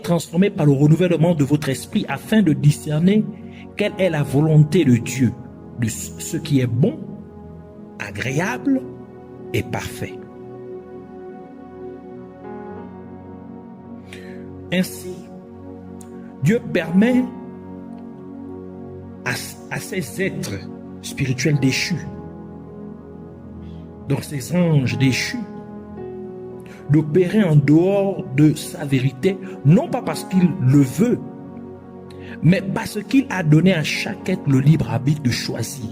transformés par le renouvellement de votre esprit afin de discerner quelle est la volonté de Dieu, de ce qui est bon, agréable et parfait. Ainsi, Dieu permet à ces êtres spirituels déchus, donc ces anges déchus, d'opérer en dehors de sa vérité, non pas parce qu'il le veut, mais parce qu'il a donné à chaque être le libre arbitre de choisir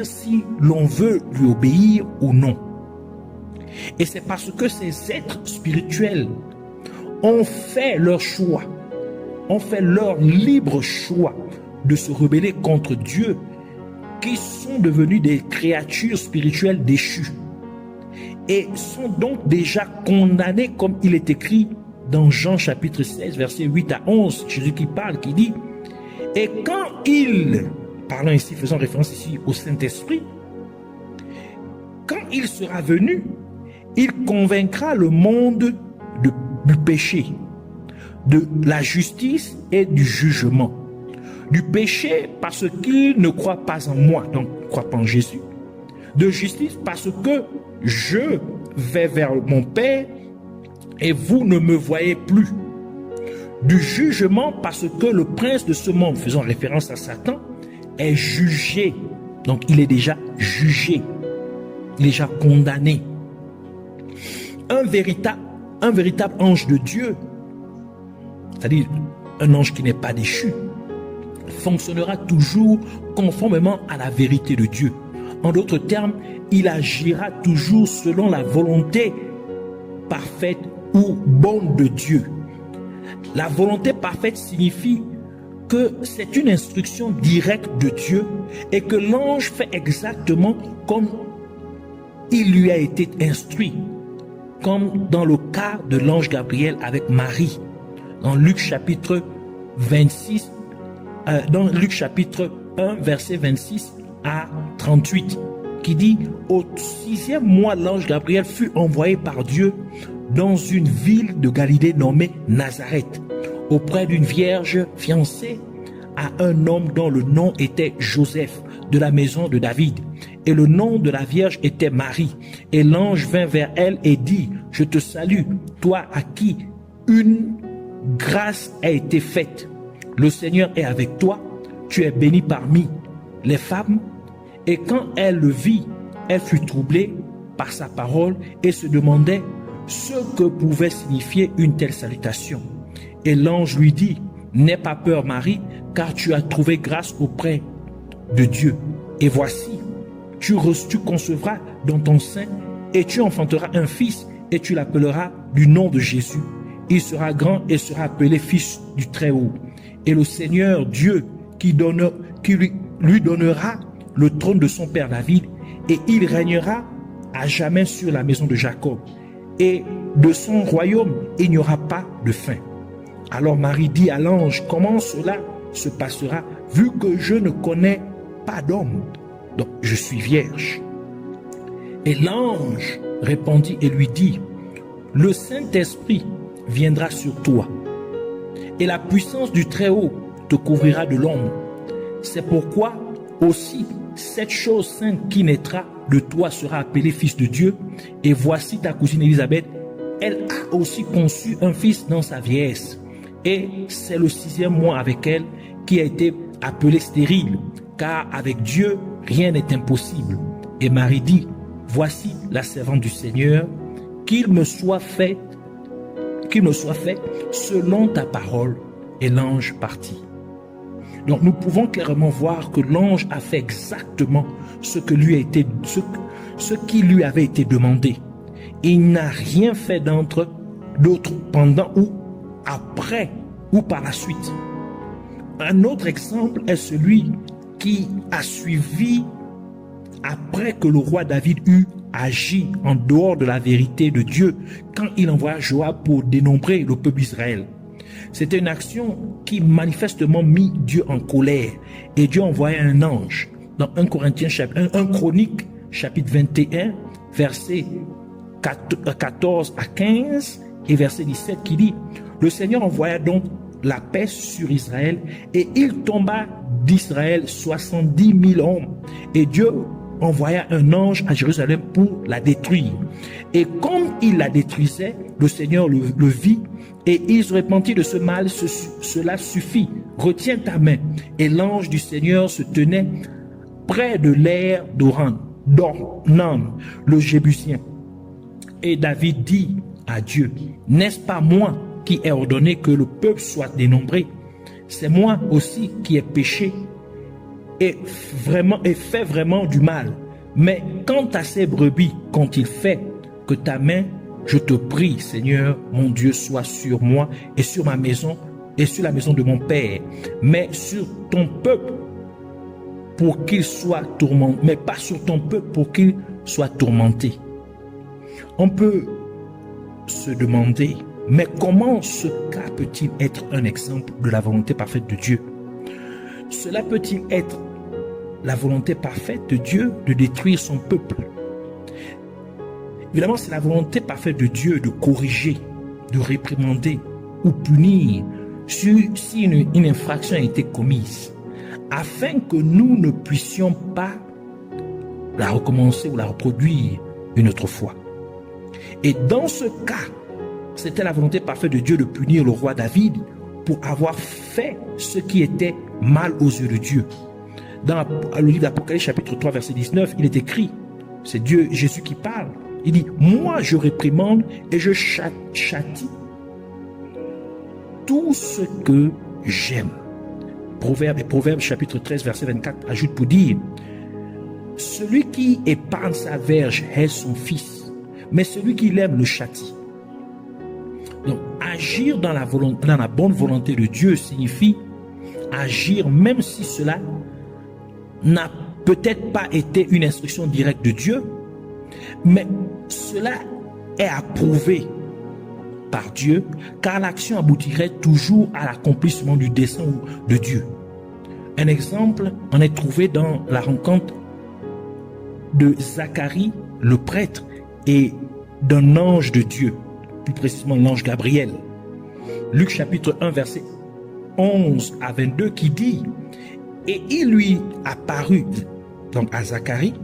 si l'on veut lui obéir ou non. Et c'est parce que ces êtres spirituels ont fait leur choix, ont fait leur libre choix de se rebeller contre Dieu, qui sont devenus des créatures spirituelles déchues et sont donc déjà condamnés, comme il est écrit dans Jean chapitre 16, versets 8 à 11, Jésus qui parle, qui dit, et quand il, parlant ici, faisant référence ici au Saint-Esprit, quand il sera venu, il convaincra le monde du péché, de la justice et du jugement. Du péché parce qu'il ne croit pas en moi, donc ne croit pas en Jésus. De justice parce que je vais vers mon Père et vous ne me voyez plus. Du jugement parce que le prince de ce monde, faisant référence à Satan, est jugé. Donc il est déjà jugé, il est déjà condamné. Un véritable ange de Dieu, c'est-à-dire un ange qui n'est pas déchu, fonctionnera toujours conformément à la vérité de Dieu. En d'autres termes, il agira toujours selon la volonté parfaite ou bonne de Dieu. La volonté parfaite signifie que c'est une instruction directe de Dieu et que l'ange fait exactement comme il lui a été instruit, comme dans le cas de l'ange Gabriel avec Marie, dans Luc chapitre 26, dans Luc chapitre 1, verset 26 à 38, qui dit, au 6e mois, l'ange Gabriel fut envoyé par Dieu dans une ville de Galilée nommée Nazareth, auprès d'une vierge fiancée à un homme dont le nom était Joseph, de la maison de David. Et le nom de la vierge était Marie. Et l'ange vint vers elle et dit, je te salue, toi à qui une grâce a été faite. Le Seigneur est avec toi, tu es bénie parmi les femmes. Et quand elle le vit, elle fut troublée par sa parole et se demandait ce que pouvait signifier une telle salutation. Et l'ange lui dit, n'aie pas peur Marie, car tu as trouvé grâce auprès de Dieu. Et voici, tu concevras dans ton sein et tu enfanteras un fils et tu l'appelleras du nom de Jésus. Il sera grand et sera appelé fils du Très-Haut. Et le Seigneur Dieu qui lui donnera le trône de son père David, et il régnera à jamais sur la maison de Jacob. Et de son royaume, il n'y aura pas de fin. Alors Marie dit à l'ange, comment cela se passera, vu que je ne connais pas d'homme? Donc je suis vierge. Et l'ange répondit et lui dit, le Saint-Esprit viendra sur toi, et la puissance du Très-Haut te couvrira de l'ombre. C'est pourquoi aussi cette chose sainte qui naîtra de toi sera appelée fils de Dieu. Et voici ta cousine Élisabeth, elle a aussi conçu un fils dans sa vieillesse. Et c'est le 6e mois avec elle qui a été appelé stérile, car avec Dieu rien n'est impossible. Et Marie dit, voici la servante du Seigneur, qu'il me soit fait selon ta parole. Et l'ange partit. Donc nous pouvons clairement voir que l'ange a fait exactement ce qui lui avait été demandé. Il n'a rien fait d'autre pendant ou après ou par la suite. Un autre exemple est celui qui a suivi après que le roi David eut agi en dehors de la vérité de Dieu quand il envoya Joab pour dénombrer le peuple d'Israël. C'était une action qui manifestement mit Dieu en colère. Et Dieu envoya un ange. Dans 1 Chronique, chapitre 21, versets 14 à 15, et verset 17 qui dit, le Seigneur envoya donc la peste sur Israël et il tomba d'Israël 70 000 hommes. Et Dieu envoya un ange à Jérusalem pour la détruire. Et comme il la détruisait, le Seigneur le vit et il se repentit de ce mal. Cela suffit. Retiens ta main. Et l'ange du Seigneur se tenait près de l'aire d'Ornan, le Jébusien. Et David dit à Dieu, n'est-ce pas moi qui ai ordonné que le peuple soit dénombré? C'est moi aussi qui ai péché et fait vraiment du mal. Mais quant à ces brebis, qu'ont-ils fait? Que ta main, je te prie, Seigneur, mon Dieu, soit sur moi et sur ma maison et sur la maison de mon père, mais sur ton peuple pour qu'il soit tourmenté, mais pas sur ton peuple pour qu'il soit tourmenté. On peut se demander, mais comment ce cas peut-il être un exemple de la volonté parfaite de Dieu? Cela peut-il être la volonté parfaite de Dieu de détruire son peuple? Évidemment, c'est la volonté parfaite de Dieu de corriger, de réprimander ou punir si une infraction a été commise, afin que nous ne puissions pas la recommencer ou la reproduire une autre fois. Et dans ce cas, c'était la volonté parfaite de Dieu de punir le roi David pour avoir fait ce qui était mal aux yeux de Dieu. Dans le livre d'Apocalypse chapitre 3 verset 19, il est écrit, c'est Dieu, Jésus qui parle, il dit, moi je réprimande et je châtie tout ce que j'aime. Proverbe chapitre 13 verset 24 ajoute pour dire, celui qui épargne sa verge est son fils, mais celui qui l'aime le châtie. Donc, agir dans la bonne volonté de Dieu signifie agir même si cela n'a peut-être pas été une instruction directe de Dieu, mais cela est approuvé par Dieu, car l'action aboutirait toujours à l'accomplissement du dessein de Dieu. Un exemple en est trouvé dans la rencontre de Zacharie, le prêtre, et d'un ange de Dieu, plus précisément l'ange Gabriel. Luc chapitre 1 verset 11 à 22 qui dit, et il lui apparut, donc à Zacharie,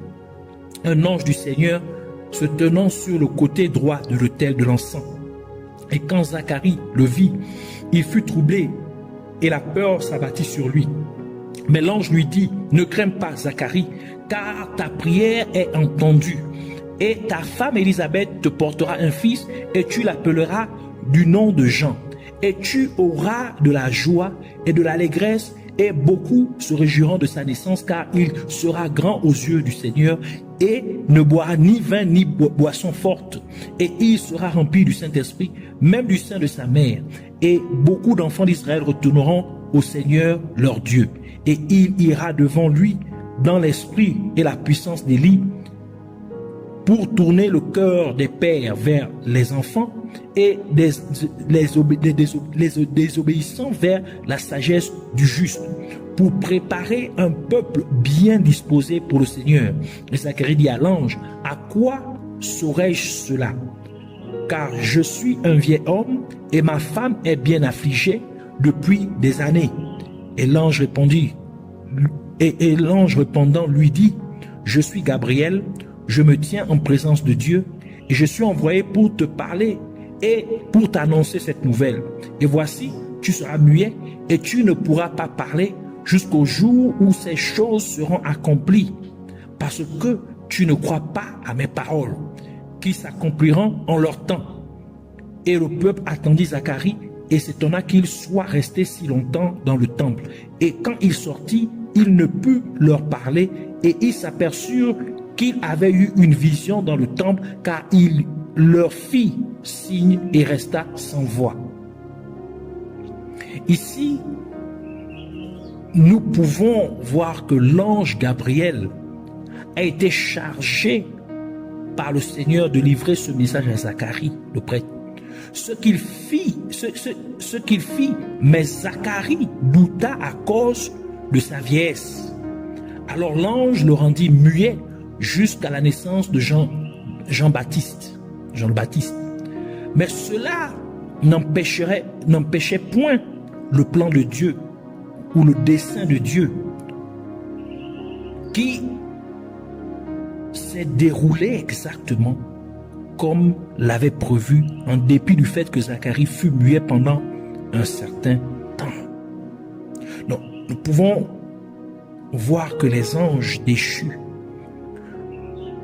un ange du Seigneur se tenant sur le côté droit de l'autel de l'encens. Et quand Zacharie le vit, il fut troublé et la peur s'abattit sur lui. Mais l'ange lui dit, ne crains pas Zacharie, car ta prière est entendue. Et ta femme Élisabeth te portera un fils et tu l'appelleras du nom de Jean. Et tu auras de la joie et de l'allégresse et beaucoup se réjouiront de sa naissance car il sera grand aux yeux du Seigneur et ne boira ni vin ni boisson forte. Et il sera rempli du Saint-Esprit, même du sein de sa mère. Et beaucoup d'enfants d'Israël retourneront au Seigneur leur Dieu. Et il ira devant lui dans l'esprit et la puissance d'Élie pour tourner le cœur des pères vers les enfants et des désobéissants vers la sagesse du juste, pour préparer un peuple bien disposé pour le Seigneur. Et Zacharie dit à l'ange, à quoi saurais-je cela? Car je suis un vieil homme et ma femme est bien affligée depuis des années. Et l'ange répondit, et l'ange répondant lui dit, je suis Gabriel, je me tiens en présence de Dieu et je suis envoyé pour te parler et pour t'annoncer cette nouvelle. Et voici, tu seras muet et tu ne pourras pas parler jusqu'au jour où ces choses seront accomplies, parce que tu ne crois pas à mes paroles, qui s'accompliront en leur temps. Et le peuple attendit Zacharie et s'étonna qu'il soit resté si longtemps dans le temple. Et quand il sortit, il ne put leur parler et ils s'aperçurent qu'il avait eu une vision dans le temple, car il leur fit signe et resta sans voix. Ici, nous pouvons voir que l'ange Gabriel a été chargé par le Seigneur de livrer ce message à Zacharie, le prêtre. Ce qu'il fit, mais Zacharie douta à cause de sa vieillesse. Alors l'ange le rendit muet jusqu'à la naissance de Jean le Baptiste. Mais cela n'empêchait point le plan de Dieu ou le dessein de Dieu qui s'est déroulé exactement comme l'avait prévu, en dépit du fait que Zacharie fut muet pendant un certain temps. Donc, nous pouvons voir que les anges déchus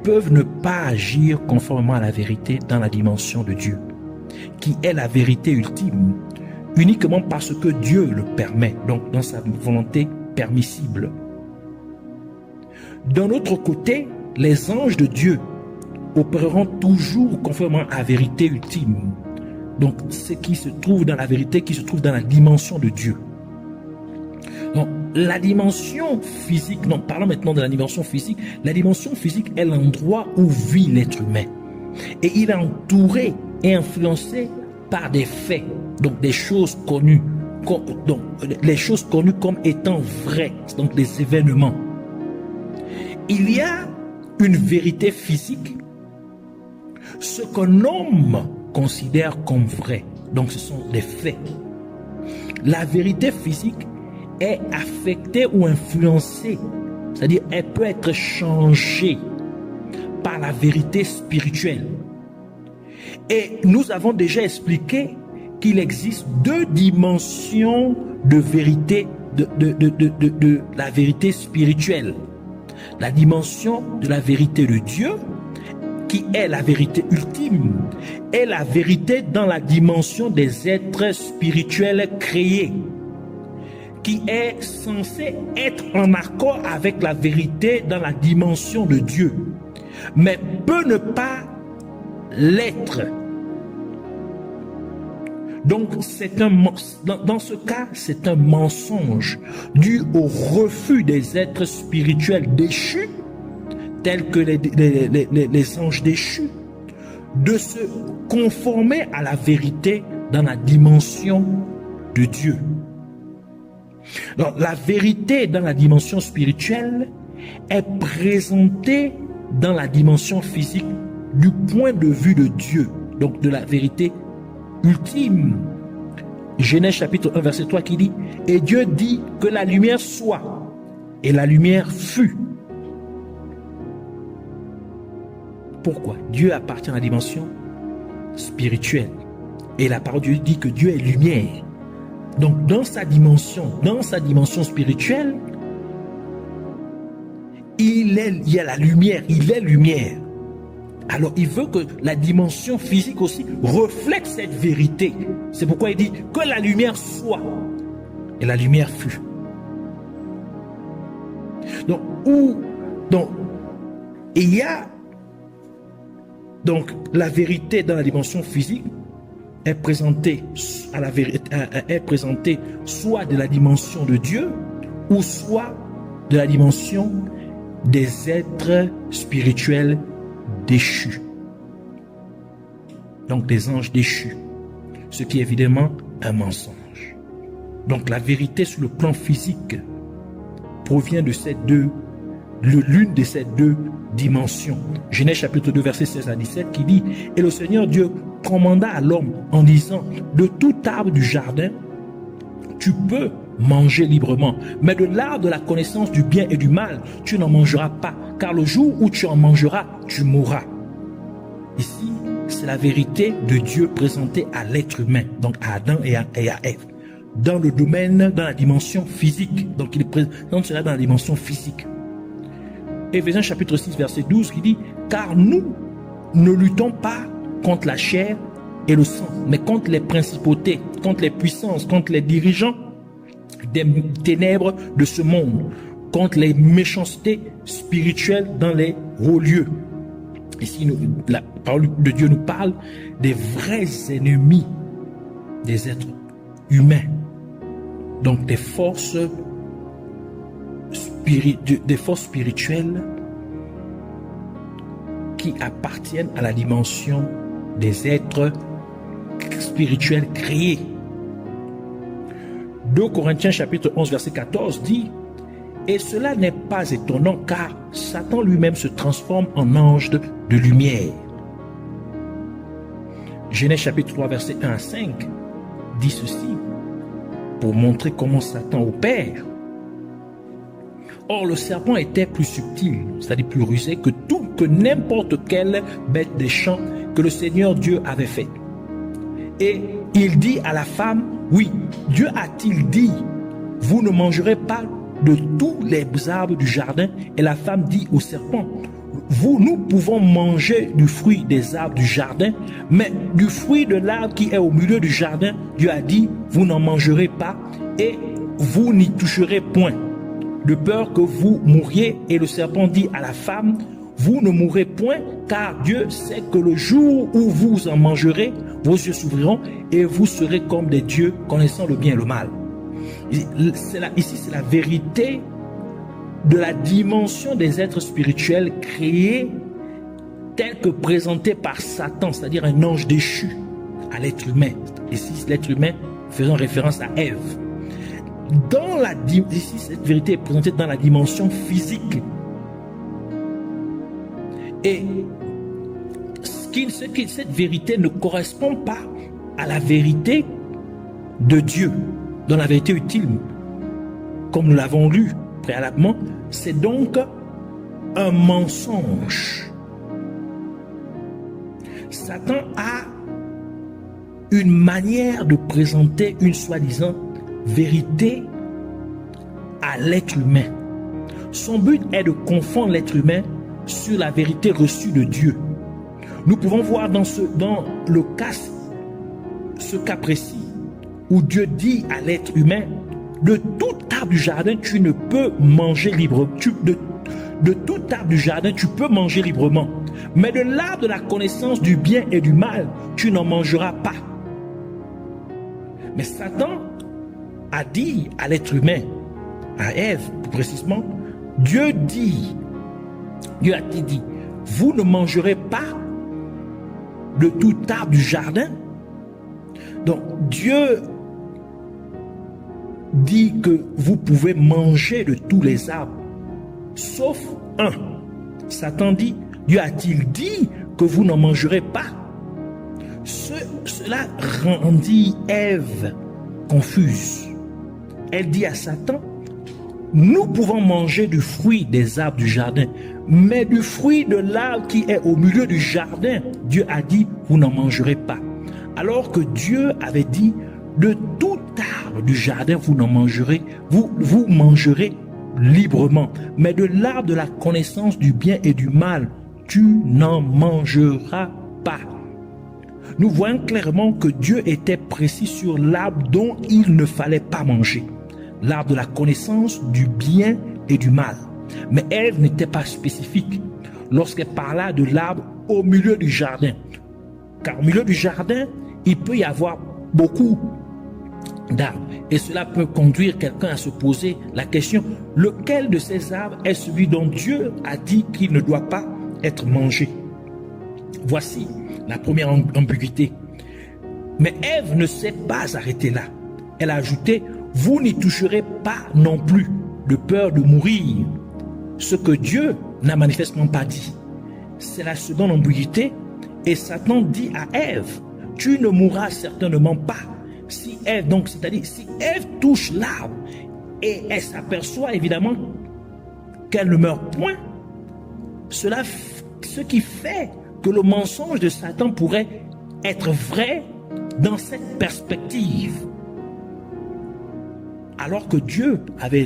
peuvent ne pas agir conformément à la vérité dans la dimension de Dieu, qui est la vérité ultime, uniquement parce que Dieu le permet, donc dans sa volonté permissible. D'un autre côté, les anges de Dieu opéreront toujours conformément à la vérité ultime, donc ce qui se trouve dans la vérité, qui se trouve dans la dimension de Dieu. Donc, la dimension physique, non, parlons maintenant de la dimension physique. La dimension physique est l'endroit où vit l'être humain. Et il est entouré et influencé par des faits, donc des choses connues, donc les choses connues comme étant vraies, donc les événements. Il y a une vérité physique, ce qu'un homme considère comme vrai, donc ce sont des faits. La vérité physique est affectée ou influencée, c'est-à-dire elle peut être changée par la vérité spirituelle. Et nous avons déjà expliqué qu'il existe deux dimensions de vérité, de la vérité spirituelle. La dimension de la vérité de Dieu, qui est la vérité ultime, et la vérité dans la dimension des êtres spirituels créés, qui est censé être en accord avec la vérité dans la dimension de Dieu, mais peut ne pas l'être. Donc, dans ce cas, c'est un mensonge dû au refus des êtres spirituels déchus, tels que les anges déchus, de se conformer à la vérité dans la dimension de Dieu. Donc, la vérité dans la dimension spirituelle est présentée dans la dimension physique du point de vue de Dieu, donc de la vérité ultime. Genèse chapitre 1 verset 3 qui dit: et Dieu dit que la lumière soit, et la lumière fut. Pourquoi? Dieu appartient à la dimension spirituelle, et la parole de Dieu dit que Dieu est lumière. Donc dans sa dimension spirituelle, il y a la lumière, il est lumière. Alors il veut que la dimension physique aussi reflète cette vérité. C'est pourquoi il dit que la lumière soit, et la lumière fut. Donc il y a donc la vérité dans la dimension physique est présentée à la vérité, est présentée soit de la dimension de Dieu ou soit de la dimension des êtres spirituels déchus, donc des anges déchus, ce qui est évidemment un mensonge. Donc la vérité sur le plan physique provient de l'une de ces deux dimensions. Genèse chapitre 2 verset 16 à 17 qui dit: et le Seigneur Dieu commanda à l'homme en disant: de tout arbre du jardin tu peux manger librement, mais de l'arbre de la connaissance du bien et du mal tu n'en mangeras pas, car le jour où tu en mangeras tu mourras. Ici c'est la vérité de Dieu présentée à l'être humain, donc à Adam et à Ève, dans le domaine, dans la dimension physique. Donc il présente cela dans la dimension physique. Éphésiens chapitre 6 verset 12 qui dit: car nous ne luttons pas contre la chair et le sang, mais contre les principautés, contre les puissances, contre les dirigeants des ténèbres de ce monde, contre les méchancetés spirituelles dans les hauts lieux. Ici, la parole de Dieu nous parle des vrais ennemis des êtres humains, donc des forces spirituelles qui appartiennent à la dimension des êtres spirituels créés. 2 Corinthiens chapitre 11 verset 14 dit: et cela n'est pas étonnant, car Satan lui-même se transforme en ange de lumière. Genèse chapitre 3, verset 1 à 5 dit ceci, pour montrer comment Satan opère. Or, le serpent était plus subtil, c'est-à-dire plus rusé que n'importe quelle bête des champs que le Seigneur Dieu avait fait. Et il dit à la femme, oui, Dieu a-t-il dit, vous ne mangerez pas de tous les arbres du jardin? Et la femme dit au serpent, nous pouvons manger du fruit des arbres du jardin, mais du fruit de l'arbre qui est au milieu du jardin, Dieu a dit, vous n'en mangerez pas et vous n'y toucherez point, de peur que vous mouriez. Et le serpent dit à la femme, vous ne mourrez point, car Dieu sait que le jour où vous en mangerez, vos yeux s'ouvriront et vous serez comme des dieux, connaissant le bien et le mal. Ici, c'est la vérité de la dimension des êtres spirituels créés tels que présentés par Satan, c'est-à-dire un ange déchu à l'être humain. Ici, l'être humain faisant référence à Ève. Ici, cette vérité est présentée dans la dimension physique. Et cette vérité ne correspond pas à la vérité de Dieu, dans la vérité utile, comme nous l'avons lu préalablement, c'est donc un mensonge. Satan a une manière de présenter une soi-disant vérité à l'être humain. Son but est de confondre l'être humain sur la vérité reçue de Dieu. Nous pouvons voir dans ce cas précis où Dieu dit à l'être humain, de tout arbre du jardin, tu ne peux manger librement. De tout arbre du jardin, tu peux manger librement. Mais de l'arbre de la connaissance du bien et du mal, tu n'en mangeras pas. Mais Satan a dit à l'être humain, à Ève plus précisément, Dieu a dit, vous ne mangerez pas de tout arbre du jardin. Donc Dieu dit que vous pouvez manger de tous les arbres, sauf un. Satan dit, Dieu a-t-il dit que vous n'en mangerez pas? Cela rendit Ève confuse. Elle dit à Satan, nous pouvons manger du fruit des arbres du jardin, mais du fruit de l'arbre qui est au milieu du jardin, Dieu a dit, vous n'en mangerez pas. Alors que Dieu avait dit, de tout arbre du jardin, vous n'en mangerez, vous mangerez librement. Mais de l'arbre de la connaissance du bien et du mal, tu n'en mangeras pas. Nous voyons clairement que Dieu était précis sur l'arbre dont il ne fallait pas manger. L'arbre de la connaissance du bien et du mal. Mais Ève n'était pas spécifique lorsqu'elle parla de l'arbre au milieu du jardin. Car au milieu du jardin, il peut y avoir beaucoup d'arbres. Et cela peut conduire quelqu'un à se poser la question, lequel de ces arbres est celui dont Dieu a dit qu'il ne doit pas être mangé? Voici la première ambiguïté. Mais Ève ne s'est pas arrêtée là. Elle a ajouté, vous n'y toucherez pas non plus, de peur de mourir. Ce que Dieu n'a manifestement pas dit. C'est la seconde ambiguïté. Et Satan dit à Ève, tu ne mourras certainement pas. Si Ève, donc, c'est-à-dire, si Ève touche l'arbre et elle s'aperçoit évidemment qu'elle ne meurt point, ce qui fait que le mensonge de Satan pourrait être vrai dans cette perspective. Alors que Dieu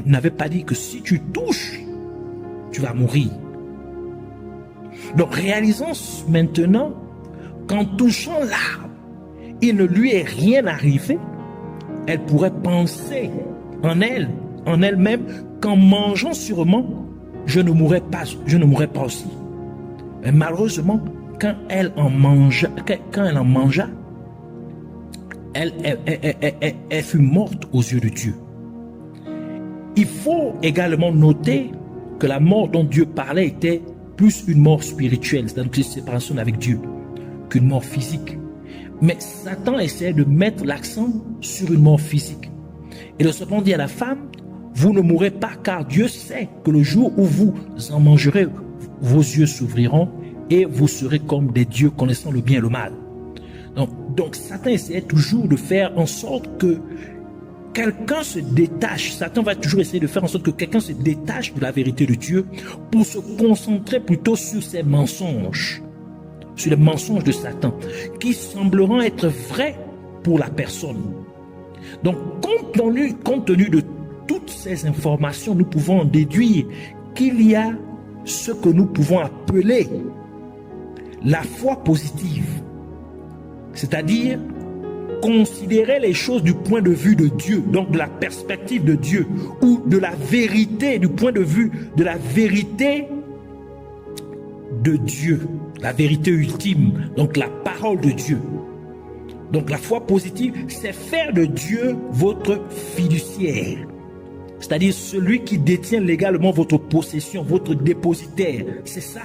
n'avait pas dit que si tu touches, tu vas mourir. Donc réalisons maintenant qu'en touchant l'arbre, il ne lui est rien arrivé. Elle pourrait penser en elle-même qu'en mangeant sûrement, je ne mourrai pas aussi. Mais malheureusement, quand elle en mangea, elle fut morte aux yeux de Dieu. Il faut également noter que la mort dont Dieu parlait était plus une mort spirituelle, c'est-à-dire une séparation avec Dieu, qu'une mort physique. Mais Satan essayait de mettre l'accent sur une mort physique. Et le serpent dit à la femme, vous ne mourrez pas, car Dieu sait que le jour où vous en mangerez, vos yeux s'ouvriront et vous serez comme des dieux connaissant le bien et le mal. Donc Satan essayait toujours de faire en sorte que quelqu'un se détache. Satan va toujours essayer de faire en sorte que quelqu'un se détache de la vérité de Dieu pour se concentrer plutôt sur ses mensonges, sur les mensonges de Satan, qui sembleront être vrais pour la personne. Donc, compte tenu de toutes ces informations, nous pouvons en déduire qu'il y a ce que nous pouvons appeler la foi positive, c'est-à-dire considérer les choses du point de vue de Dieu, donc de la perspective de Dieu, ou de la vérité, du point de vue de la vérité de Dieu, la vérité ultime, donc la parole de Dieu. Donc la foi positive, c'est faire de Dieu votre fiduciaire, c'est-à-dire celui qui détient légalement votre possession, votre dépositaire. C'est ça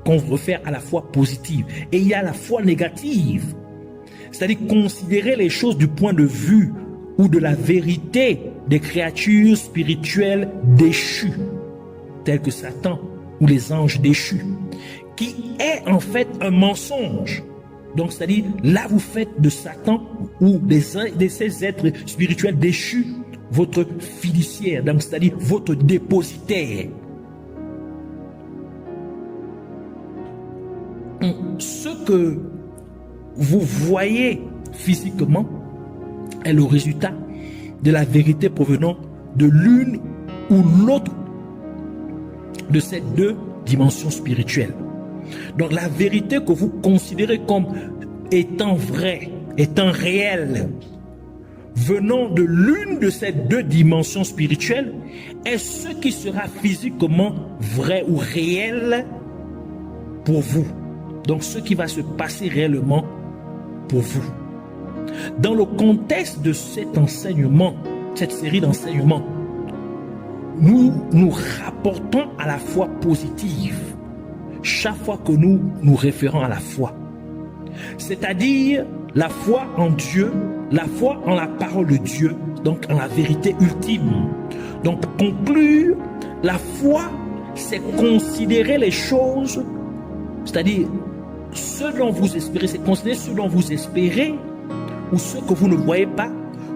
qu'on réfère à la foi positive. Et il y a la foi négative, c'est-à-dire considérer les choses du point de vue ou de la vérité des créatures spirituelles déchues, telles que Satan ou les anges déchus, qui est en fait un mensonge. Donc, c'est-à-dire, là, vous faites de Satan ou de ces êtres spirituels déchus votre fiduciaire, donc c'est-à-dire votre dépositaire. Ce que vous voyez physiquement est le résultat de la vérité provenant de l'une ou l'autre de ces deux dimensions spirituelles. Donc la vérité que vous considérez comme étant vraie, étant réelle, venant de l'une de ces deux dimensions spirituelles, est ce qui sera physiquement vrai ou réel pour vous. Donc ce qui va se passer réellement pour vous. Dans le contexte de cet enseignement, cette série d'enseignements, nous nous rapportons à la foi positive chaque fois que nous nous référons à la foi. C'est-à-dire la foi en Dieu, la foi en la parole de Dieu, donc en la vérité ultime. Donc pour conclure, la foi, c'est considérer les choses, c'est-à-dire ce dont vous espérez, c'est considérer ce dont vous espérez ou ce que vous ne voyez pas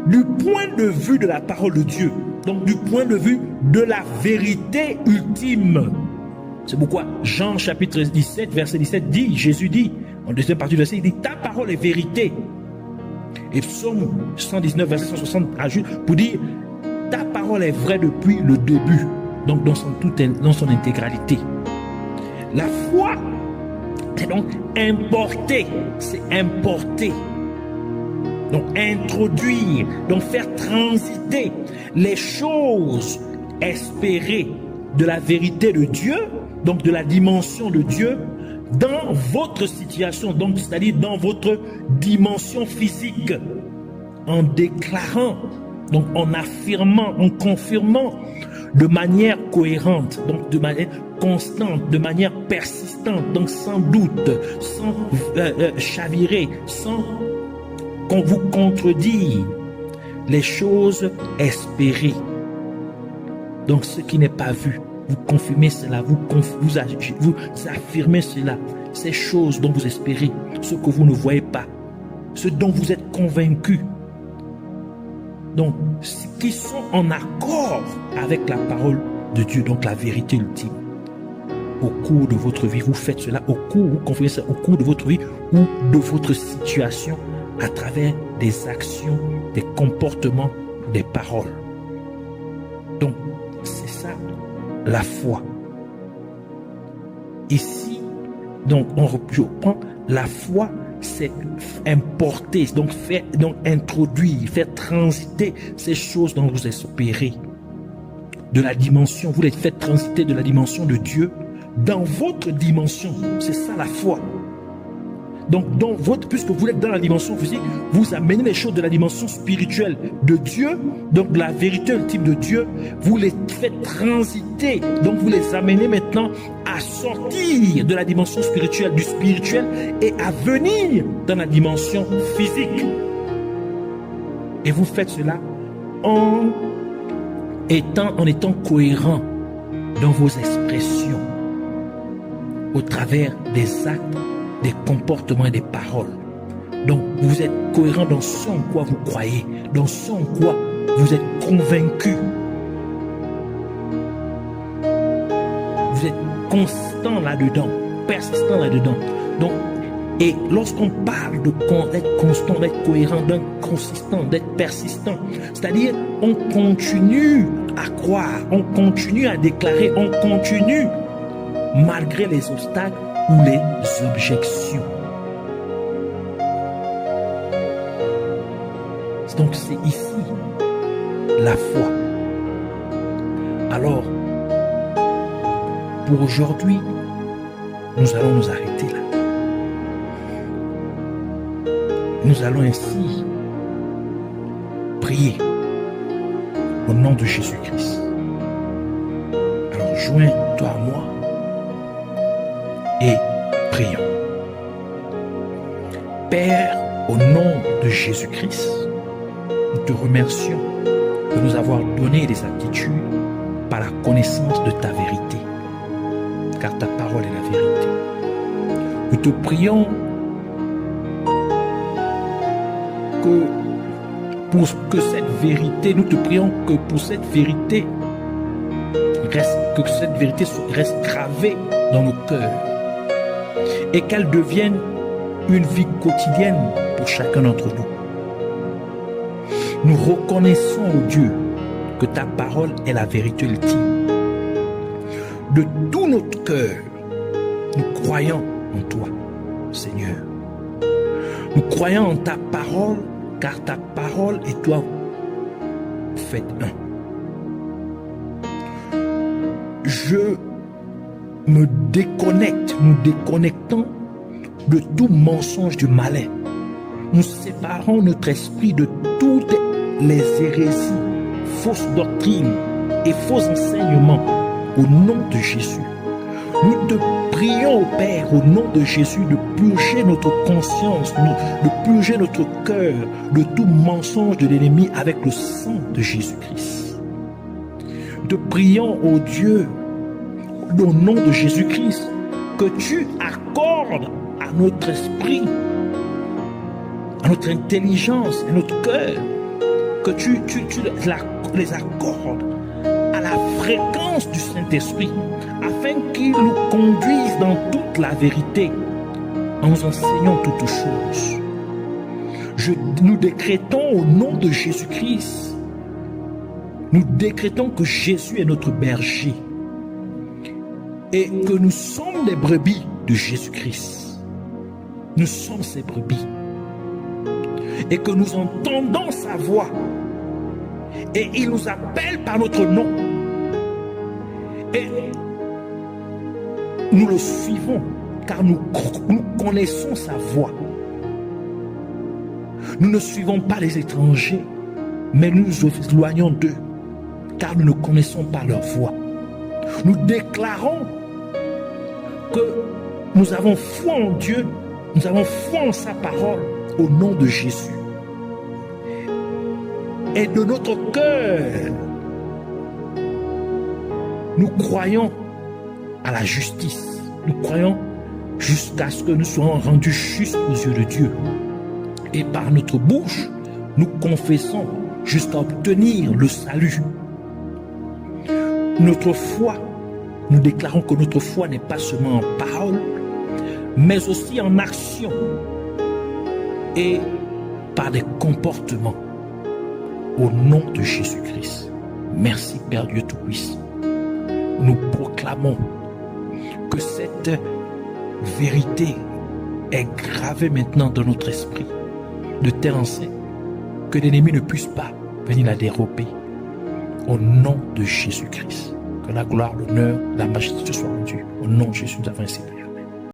du point de vue de la parole de Dieu, donc du point de vue de la vérité ultime. C'est pourquoi Jean chapitre 17 verset 17 dit, Jésus dit, en deuxième partie du verset, il dit, ta parole est vérité. Et Psaume 119 verset 160 ajoute pour dire, ta parole est vraie depuis le début, donc dans son intégralité. La foi, c'est donc importer, c'est importer. Donc introduire, donc faire transiter les choses espérées de la vérité de Dieu, donc de la dimension de Dieu, dans votre situation, donc c'est-à-dire dans votre dimension physique, en déclarant, donc en affirmant, en confirmant de manière cohérente, donc de manière constante, de manière persistante, donc sans doute, sans chavirer, sans qu'on vous contredire les choses espérées. Donc ce qui n'est pas vu, vous confirmez cela, vous affirmez cela, ces choses dont vous espérez, ce que vous ne voyez pas, ce dont vous êtes convaincu. Donc, ce qui sont en accord avec la parole de Dieu, donc la vérité ultime. Au cours de votre vie, vous faites cela, vous confirmez ça au cours de votre vie ou de votre situation, à travers des actions, des comportements, des paroles. Donc, c'est ça la foi. Ici, donc, je reprends, la foi, c'est importer, donc introduire, faire transiter ces choses dont vous espérez. De la dimension, vous les faites transiter de la dimension de Dieu dans votre dimension. C'est ça la foi. Donc, puisque vous êtes dans la dimension physique, vous amenez les choses de la dimension spirituelle de Dieu, donc de la vérité ultime de Dieu, vous les faites transiter, donc vous les amenez maintenant à sortir de la dimension spirituelle, du spirituel, et à venir dans la dimension physique. Et vous faites cela en étant cohérent dans vos expressions, au travers des actes, des comportements et des paroles. Donc, vous êtes cohérent dans ce en quoi vous croyez, dans ce en quoi vous êtes convaincu. Vous êtes constant là-dedans, persistant là-dedans. Donc, et lorsqu'on parle d'être constant, d'être cohérent, d'être consistant, d'être persistant, c'est-à-dire on continue à croire, on continue à déclarer, on continue malgré les obstacles ou les objections. Donc c'est ici la foi. Alors, pour aujourd'hui, nous allons nous arrêter là. Nous allons ainsi prier au nom de Jésus-Christ. Alors joins-toi à moi et prions. Père, au nom de Jésus-Christ, nous te remercions de nous avoir donné des aptitudes par la connaissance de ta vérité, car ta parole est la vérité. Nous te prions que pour que cette vérité, nous te prions que pour cette vérité reste gravée dans nos cœurs et qu'elle devienne une vie quotidienne pour chacun d'entre nous. Nous reconnaissons, oh Dieu, que ta parole est la vérité ultime. De tout notre cœur, nous croyons en toi, Seigneur. Nous croyons en ta parole, car ta parole et toi faites un. Je me déconnecte, nous déconnectons de tout mensonge du malin. Nous séparons notre esprit de toutes les hérésies, fausses doctrines et faux enseignements au nom de Jésus. Nous te prions, Père, au nom de Jésus, de purger notre conscience, de purger notre cœur de tout mensonge de l'ennemi avec le sang de Jésus-Christ. Nous te prions, ô Dieu, au nom de Jésus-Christ, que tu accordes à notre esprit, à notre intelligence, à notre cœur, que tu les accordes à la fréquence du Saint-Esprit, afin qu'il nous conduise dans toute la vérité, en nous enseignant toutes choses. Nous décrétons au nom de Jésus-Christ, nous décrétons que Jésus est notre berger et que nous sommes les brebis de Jésus-Christ. Nous sommes ses brebis et que nous entendons sa voix et il nous appelle par notre nom et nous le suivons car nous connaissons sa voix. Nous ne suivons pas les étrangers, mais nous nous éloignons d'eux car nous ne connaissons pas leur voix. Nous déclarons que nous avons foi en Dieu, nous avons foi en sa parole au nom de Jésus. Et de notre cœur, nous croyons à la justice. Nous croyons jusqu'à ce que nous soyons rendus justes aux yeux de Dieu. Et par notre bouche, nous confessons jusqu'à obtenir le salut. Notre foi, nous déclarons que notre foi n'est pas seulement en parole, mais aussi en action et par des comportements. Au nom de Jésus-Christ. Merci Père Dieu Tout-Puissant. Nous proclamons que cette vérité est gravée maintenant dans notre esprit, de telle enseigne que l'ennemi ne puisse pas venir la dérober. Au nom de Jésus-Christ. Que la gloire, l'honneur, la majesté soient rendues. Au nom de Jésus, nous avons ainsi prié.